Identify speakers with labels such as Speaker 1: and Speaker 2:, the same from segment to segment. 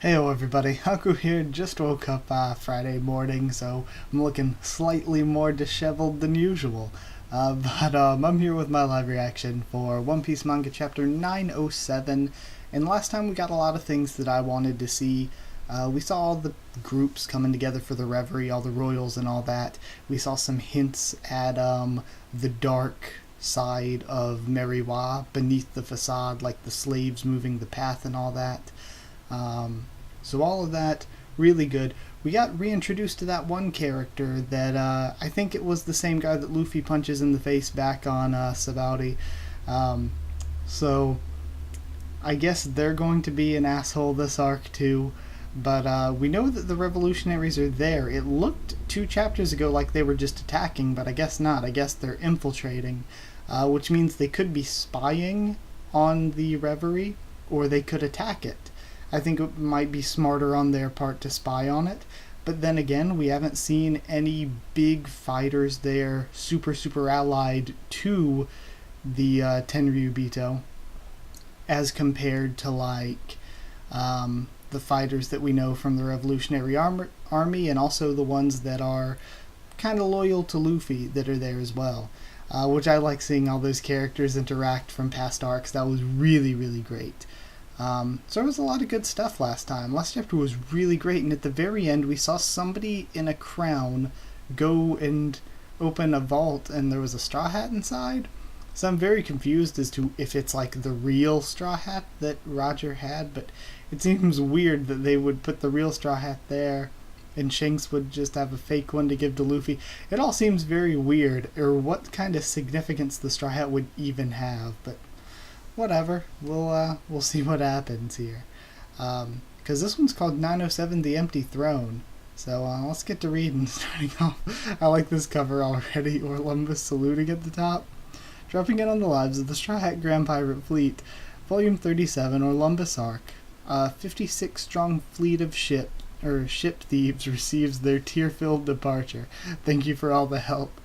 Speaker 1: Heyo everybody, Haku here. Just woke up Friday morning, so I'm looking slightly more disheveled than usual. But I'm here with my live reaction for One Piece manga chapter 907. And last time we got a lot of things that I wanted to see. We saw all the groups coming together for the reverie, all the royals and all that. We saw some hints at the dark side of Meriwa beneath the facade, like the slaves moving the path and all that. So all of that, really good. We got reintroduced to that one character that I think it was the same guy that Luffy punches in the face back on Sabaody. So I guess they're going to be an asshole this arc too. But we know that the revolutionaries are there. It looked 2 chapters ago like they were just attacking, but I guess not. I guess they're infiltrating, which means they could be spying on the reverie, or they could attack it. I think it might be smarter on their part to spy on it. But then again, we haven't seen any big fighters there super allied to the Tenryubito as compared to like the fighters that we know from the Revolutionary Army, and also the ones that are kind of loyal to Luffy that are there as well. Which I like seeing all those characters interact from past arcs. That was really great. So there was a lot of good stuff last time. Last chapter was really great, and at the very end we saw somebody in a crown go and open a vault, and there was a straw hat inside. So I'm very confused as to if it's like the real straw hat that Roger had, but it seems weird that they would put the real straw hat there and Shanks would just have a fake one to give to Luffy. It all seems very weird, or what kind of significance the straw hat would even have, but whatever, we'll see what happens here. Because this one's called 907 The Empty Throne. So let's get to reading. Starting off, I like this cover already. Orlumbus saluting at the top. Dropping in on the lives of the Straw Hat Grand Pirate Fleet. Volume 37, Orlumbus Arc. 56 strong fleet of ship thieves receives their tear-filled departure. Thank you for all the help.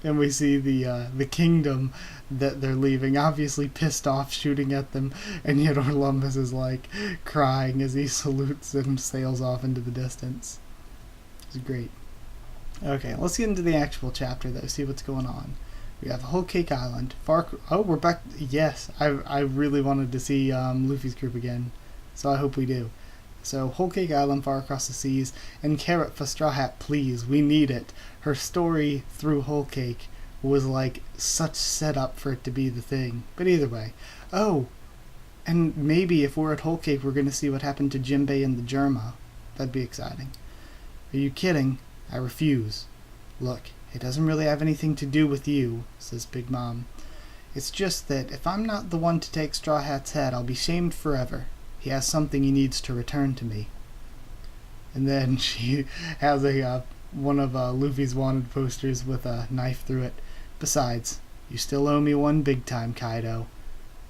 Speaker 1: And we see the kingdom that they're leaving, obviously pissed off, shooting at them, and yet Orlumbus is like crying as he salutes and sails off into the distance. It's great. Okay, let's get into the actual chapter though, see what's going on. We have Whole Cake Island. Oh, we're back. Yes, I really wanted to see Luffy's group again, so I hope we do. So, Whole Cake Island, far across the seas, and carrot for Straw Hat, please, we need it. Her story through Whole Cake was like such setup for it to be the thing. But either way. Oh, and maybe if we're at Whole Cake, we're going to see what happened to Jinbei and the Germa. That'd be exciting. Are you kidding? I refuse. Look, it doesn't really have anything to do with you, says Big Mom. It's just that if I'm not the one to take Straw Hat's head, I'll be shamed forever. He has something he needs to return to me. And then she has one of Luffy's wanted posters with a knife through it. Besides, you still owe me one big time, Kaido.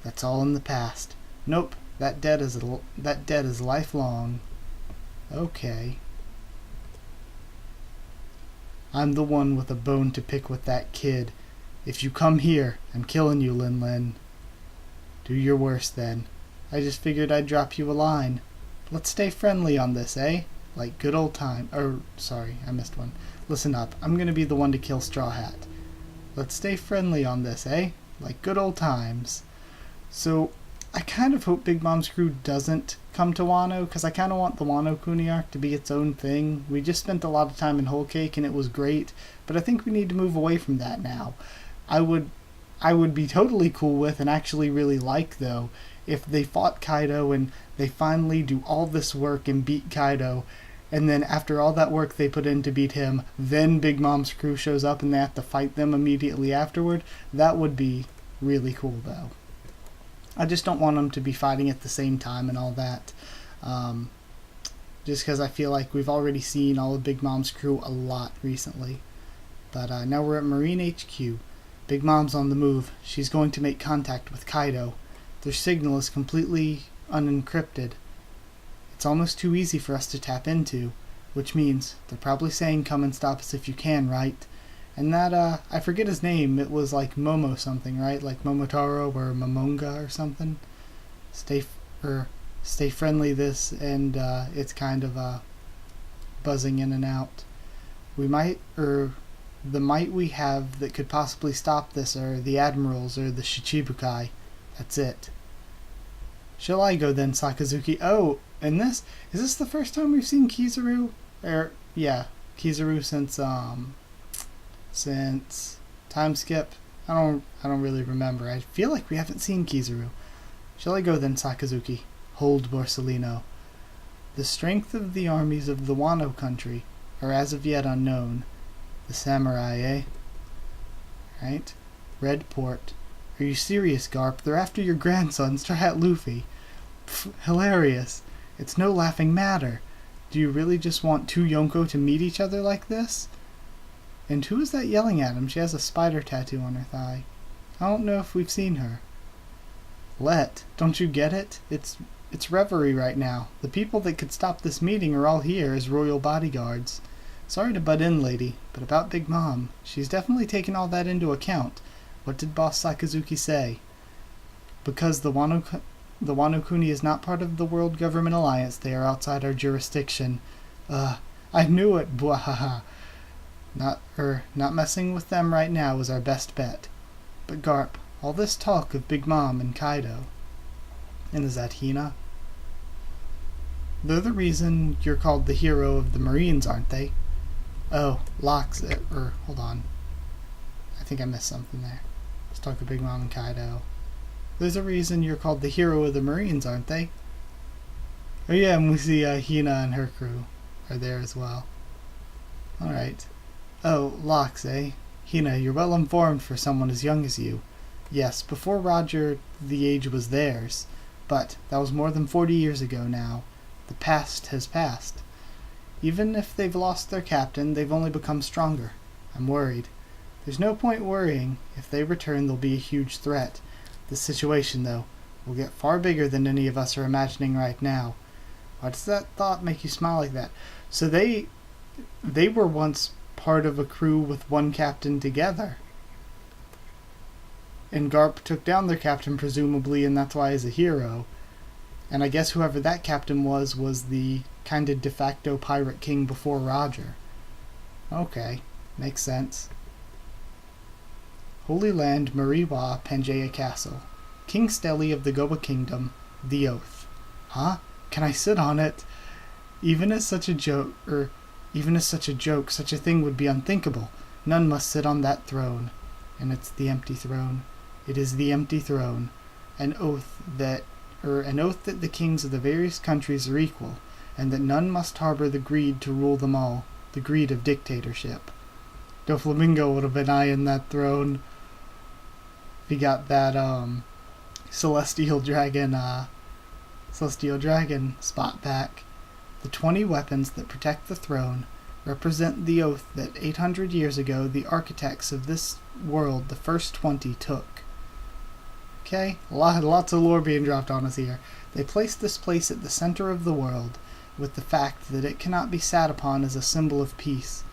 Speaker 1: That's all in the past. Nope, that debt is lifelong. Okay. I'm the one with a bone to pick with that kid. If you come here, I'm killing you, Lin Lin. Do your worst then. I just figured I'd drop you a line. Let's stay friendly on this, eh? Like good old time. Sorry, I missed one. Listen up, I'm gonna be the one to kill Straw Hat. Let's stay friendly on this, eh? Like good old times. So, I kind of hope Big Mom's crew doesn't come to Wano, because I kind of want the Wano Kuni arc to be its own thing. We just spent a lot of time in Whole Cake and it was great, but I think we need to move away from that now. I would be totally cool with, and actually really like though, if they fought Kaido and they finally do all this work and beat Kaido, and then after all that work they put in to beat him, then Big Mom's crew shows up and they have to fight them immediately afterward. That would be really cool though. I just don't want them to be fighting at the same time and all that. Just because I feel like we've already seen all of Big Mom's crew a lot recently. But now we're at Marine HQ. Big Mom's on the move. She's going to make contact with Kaido. Their signal is completely unencrypted. It's almost too easy for us to tap into, which means they're probably saying come and stop us if you can, right? And that, I forget his name, it was like Momo something, right? Like Momotaro or Momonga or something? stay friendly this, and it's kind of buzzing in and out. We might, or the might we have that could possibly stop this are the admirals or the Shichibukai. That's it. Shall I go then, Sakazuki? Oh, and is this the first time we've seen Kizaru? Yeah, Kizaru since time skip. I don't really remember. I feel like we haven't seen Kizaru. Shall I go then, Sakazuki? Hold, Borsellino. The strength of the armies of the Wano country are as of yet unknown. The samurai, eh? Right? Red Port. Are you serious, Garp? They're after your grandsons. Try at Luffy. Pff, hilarious. It's no laughing matter. Do you really just want two Yonko to meet each other like this? And who is that yelling at him? She has a spider tattoo on her thigh. I don't know if we've seen her. Don't you get it? It's reverie right now. The people that could stop this meeting are all here as royal bodyguards. Sorry to butt in, lady, but about Big Mom, she's definitely taken all that into account. What did Boss Sakazuki say? Because the Wano Kuni is not part of the World Government Alliance, they are outside our jurisdiction. I knew it, bwahaha. Not messing with them right now is our best bet. But Garp, all this talk of Big Mom and Kaido. And is that Hina? They're the reason you're called the hero of the Marines, aren't they? Oh, hold on. I think I missed something there. Let's talk of Big Mom and Kaido. There's a reason you're called the hero of the Marines, aren't they? Oh yeah, and we see Hina and her crew are there as well. Alright. Oh, Locks, eh? Hina, you're well informed for someone as young as you. Yes, before Roger, the age was theirs. But that was more than 40 years ago now. The past has passed. Even if they've lost their captain, they've only become stronger. I'm worried. There's no point worrying. If they return, they'll be a huge threat. This situation, though, will get far bigger than any of us are imagining right now. Why does that thought make you smile like that? So they were once part of a crew with one captain together. And Garp took down their captain, presumably, and that's why he's a hero. And I guess whoever that captain was the kind of de facto pirate king before Roger. Okay, makes sense. Holy Land, Mariwa, Pangaea Castle. King Stelly of the Goba Kingdom, the Oath. Huh? Can I sit on it? Even as such a joke, such a thing would be unthinkable. None must sit on that throne. And it's the empty throne. It is the empty throne. An oath that the kings of the various countries are equal, and that none must harbor the greed to rule them all, the greed of dictatorship. Doflamingo would have been eyeing that throne. He got that celestial dragon spot back. The 20 weapons that protect the throne represent the oath that 800 years ago the architects of this world, the first 20, took. Okay, lots of lore being dropped on us here. They placed this place at the center of the world, with the fact that it cannot be sat upon as a symbol of peace.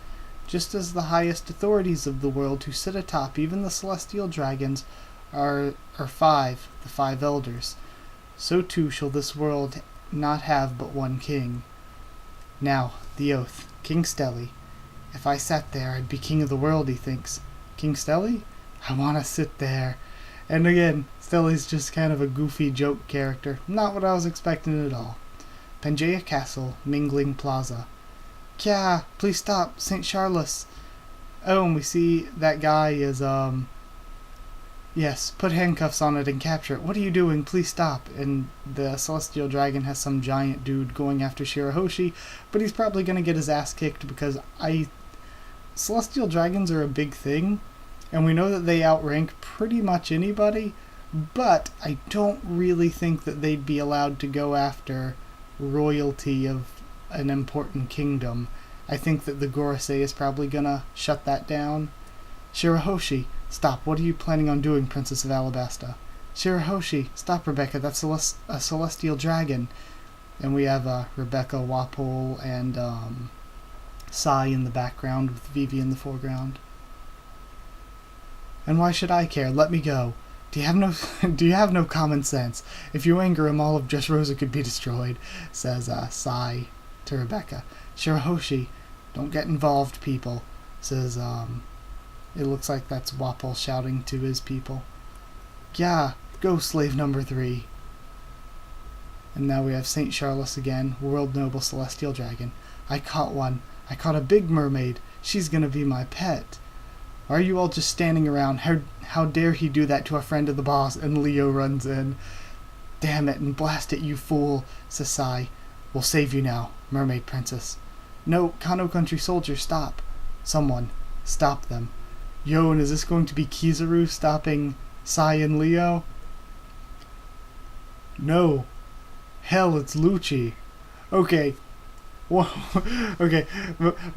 Speaker 1: Just as the highest authorities of the world who sit atop even the celestial dragons are the 5 elders, so too shall this world not have but one king. Now, the oath, King Stelly. If I sat there, I'd be king of the world, he thinks. King Stelly? I want to sit there. And again, Stelly's just kind of a goofy joke character. Not what I was expecting at all. Pangaea Castle, Mingling Plaza. Kya, please stop, St. Charles. Oh, and we see that guy is, yes, put handcuffs on it and capture it. What are you doing? Please stop. And the Celestial Dragon has some giant dude going after Shirahoshi, but he's probably going to get his ass kicked because Celestial Dragons are a big thing, and we know that they outrank pretty much anybody, but I don't really think that they'd be allowed to go after royalty of an important kingdom. I think that the Gorosei is probably going to shut that down. Shirahoshi, stop. What are you planning on doing, Princess of Alabasta? Shirahoshi, stop, Rebecca. That's a celestial dragon. And we have Rebecca, Wapol, and Sai in the background with Vivi in the foreground. And why should I care? Let me go. Do you have no do you have no common sense? If you anger him, all of Dressrosa could be destroyed, says Sai to Rebecca. Shirahoshi, don't get involved, people, says it looks like that's Wapol shouting to his people. Yeah, go slave number 3. And now we have St. Charles again, world noble celestial dragon. I caught one. I caught a big mermaid. She's gonna be my pet. Why are you all just standing around? How dare he do that to a friend of the boss? And Leo runs in. Damn it, and blast it, you fool, says Sai. We'll save you now, mermaid princess. No, Kano Country soldiers, stop. Someone, stop them. Yo, and is this going to be Kizaru stopping Sai and Leo? No. Hell, it's Lucci. Okay. Whoa. Okay.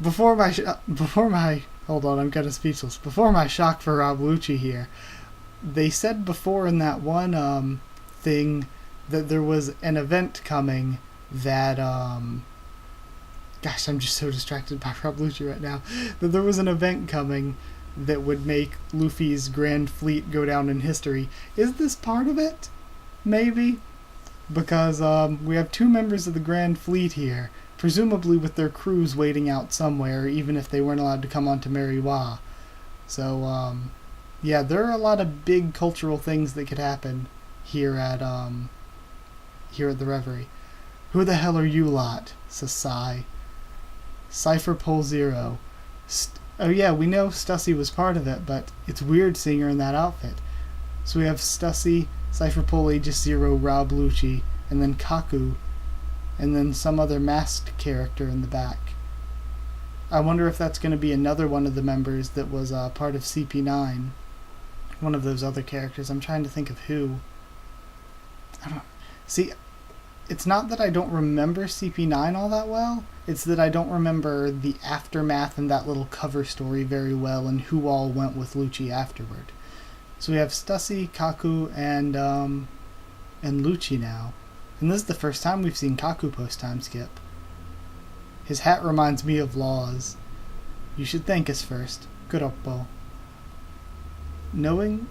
Speaker 1: Before my hold on, I'm kind of speechless. Before my shock for Rob Lucci here, they said before in that one thing that there was an event coming that gosh, I'm just so distracted by Rob Lucci right now. That there was an event coming that would make Luffy's Grand Fleet go down in history. Is this part of it? Maybe? Because we have 2 members of the Grand Fleet here, presumably with their crews waiting out somewhere, even if they weren't allowed to come onto Mariwa. So, yeah, there are a lot of big cultural things that could happen here at the Reverie. Who the hell are you lot? Says Sai. Cypher Pole Zero. Oh yeah, we know Stussy was part of it, but it's weird seeing her in that outfit. So we have Stussy, Cypher Pole Aegis Zero, Rob Lucci, and then Kaku, and then some other masked character in the back. I wonder if that's going to be another one of the members that was part of CP9. One of those other characters. I'm trying to think of who. See, it's not that I don't remember CP9 all that well, it's that I don't remember the aftermath and that little cover story very well and who all went with Lucci afterward. So we have Stussy, Kaku, and Lucci now. And this is the first time we've seen Kaku post-time skip. His hat reminds me of Laws. You should thank us first. Kuroppo. Knowing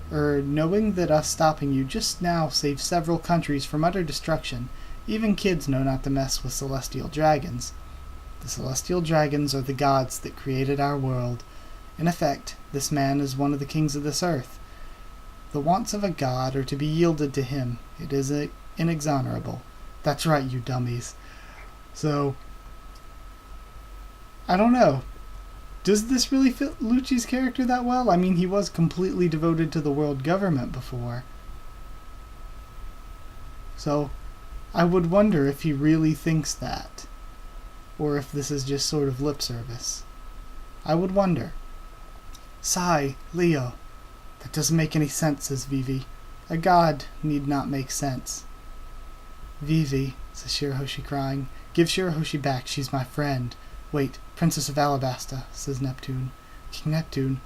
Speaker 1: that us stopping you just now saved several countries from utter destruction, even kids know not to mess with celestial dragons. The celestial dragons are the gods that created our world. In effect, this man is one of the kings of this earth. The wants of a god are to be yielded to him. It is inexorable. That's right, you dummies. So, I don't know. Does this really fit Lucci's character that well? I mean, he was completely devoted to the world government before. So, I would wonder if he really thinks that. Or if this is just sort of lip service. I would wonder. Sai, Leo. That doesn't make any sense, says Vivi. A god need not make sense. Vivi, says Shirahoshi crying. Give Shirahoshi back, she's my friend. Wait, Princess of Alabasta, says Neptune. King Neptune,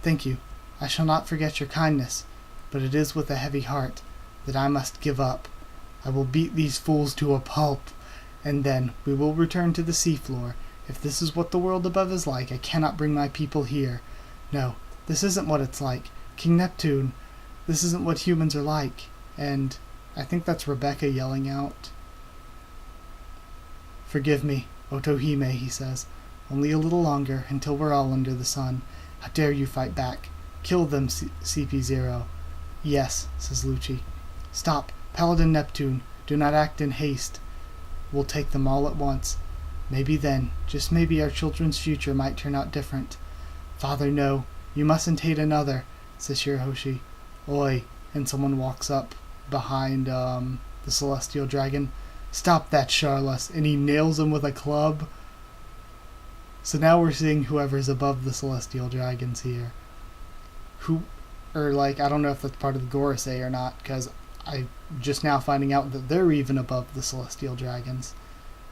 Speaker 1: thank you. I shall not forget your kindness, but it is with a heavy heart that I must give up. I will beat these fools to a pulp, and then we will return to the seafloor. If this is what the world above is like, I cannot bring my people here. No, this isn't what it's like. King Neptune, this isn't what humans are like. And I think that's Rebecca yelling out. Forgive me, Otohime, he says. Only a little longer, until we're all under the sun. How dare you fight back? Kill them, CP0. Yes, says Lucci. Stop, Paladin Neptune. Do not act in haste. We'll take them all at once. Maybe then, just maybe, our children's future might turn out different. Father, no. You mustn't hate another, says Shirahoshi. Oi, and someone walks up behind the celestial dragon. Stop that, Charlas, and he nails him with a club. So now we're seeing whoever's above the celestial dragons here. I don't know if that's part of the Gorosei or not, because I'm just now finding out that they're even above the celestial dragons.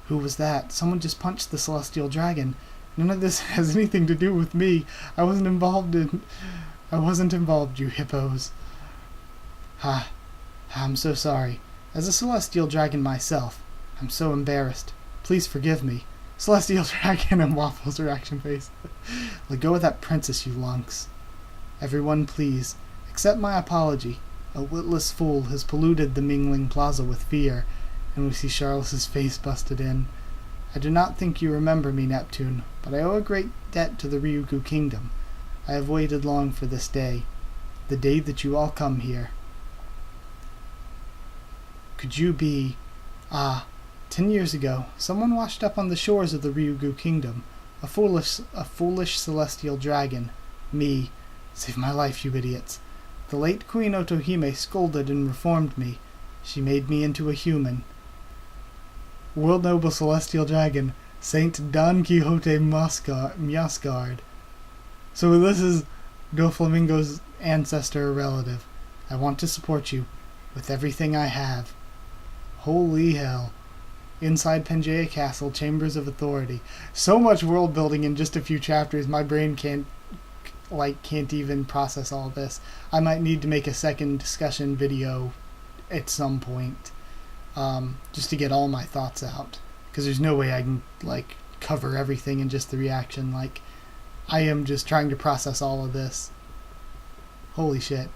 Speaker 1: Who was that? Someone just punched the celestial dragon. None of this has anything to do with me. I wasn't involved, you hippos. I'm so sorry. As a celestial dragon myself, I'm so embarrassed. Please forgive me. Celestial dragon and Waffle's reaction face. Let go of that princess, you lunks. Everyone, please, Accept my apology. A witless fool has polluted the mingling plaza with fear, and we see Charles's face busted in. I do not think you remember me, Neptune, but I owe a great debt to the Ryugu kingdom. I have waited long for this day, the day that you all come here. Could you be... 10 years ago, someone washed up on the shores of the Ryugu kingdom. A foolish celestial dragon. Me. Save my life, you idiots. The late Queen Otohime scolded and reformed me. She made me into a human. World Noble Celestial Dragon, Saint Don Quixote Miasgard. So this is Doflamingo's ancestor or relative. I want to support you with everything I have. Holy hell. Inside Pangaea Castle, Chambers of Authority. So much world building in just a few chapters, my brain can't even process all this. I might need to make a second discussion video at some point, just to get all my thoughts out, because there's no way I can cover everything in just the reaction. I am just trying to process all of this. Holy shit.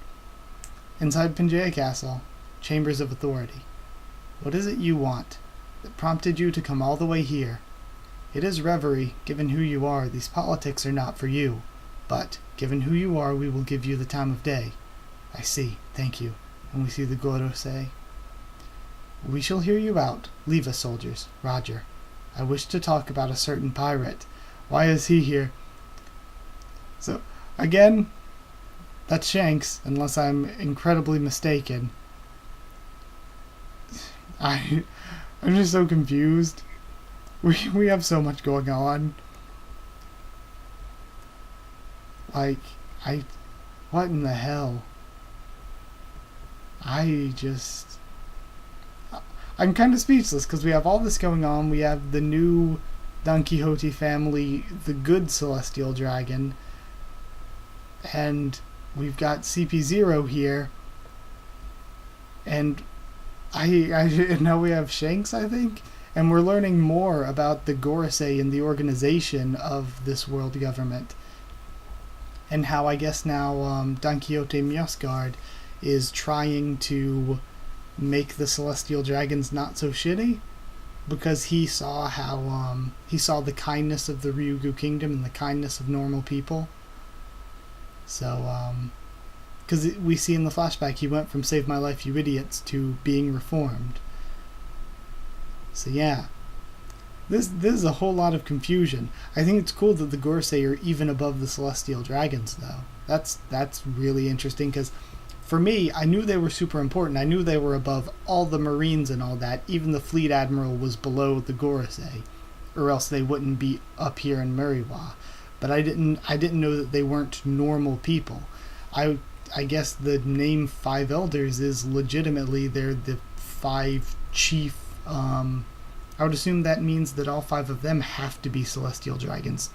Speaker 1: Inside Pangaea Castle, Chambers of Authority. What is it you want that prompted you to come all the way here? It is reverie. Given who you are, these politics are not for you. But, given who you are, we will give you the time of day. I see. Thank you. And we see the Goro say, We shall hear you out. Leave us, soldiers. Roger. I wish to talk about a certain pirate. Why is he here? So, again, that's Shanks, unless I'm incredibly mistaken. I'm just so confused. We have so much going on. What in the hell? I'm kind of speechless, because we have all this going on. We have the new Don Quixote family, the good Celestial Dragon, and we've got CP0 here, and now we have Shanks, I think, and we're learning more about the Gorosei and the organization of this world government, and how I guess now Don Quixote Miasgard is trying to make the Celestial Dragons not so shitty, because he saw how he saw the kindness of the Ryugu kingdom and the kindness of normal people. So because we see in the flashback he went from save my life you idiots to being reformed. So yeah, this is a whole lot of confusion. I think it's cool that the Gorosei are even above the Celestial Dragons, though. That's really interesting, because for me, I knew they were super important. I knew they were above all the Marines and all that. Even the Fleet Admiral was below the Gorosei, or else they wouldn't be up here in Muriwa. But I didn't know that they weren't normal people. I guess the name Five Elders is legitimately they're the five chief. I would assume that means that all five of them have to be Celestial Dragons.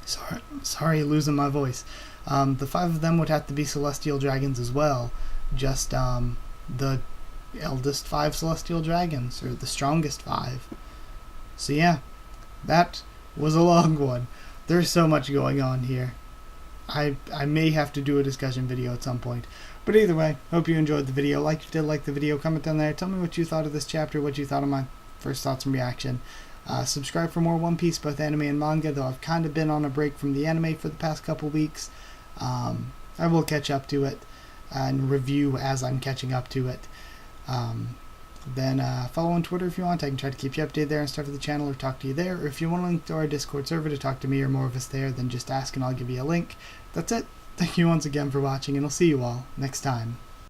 Speaker 1: Sorry, losing my voice. The five of them would have to be Celestial Dragons as well. Just the eldest five Celestial Dragons, or the strongest five. So yeah, that was a long one. There's so much going on here. I may have to do a discussion video at some point. But either way, hope you enjoyed the video. Like if you did like the video, comment down there. Tell me what you thought of this chapter, what you thought of my first thoughts and reaction. Subscribe for more One Piece, both anime and manga, though I've kind of been on a break from the anime for the past couple weeks. I will catch up to it and review as I'm catching up to it. Then follow on Twitter if you want. I can try to keep you updated there and stuff for the channel, or talk to you there. Or if you want to link to our Discord server to talk to me or more of us there, then just ask and I'll give you a link. That's it. Thank you once again for watching, and I'll see you all next time.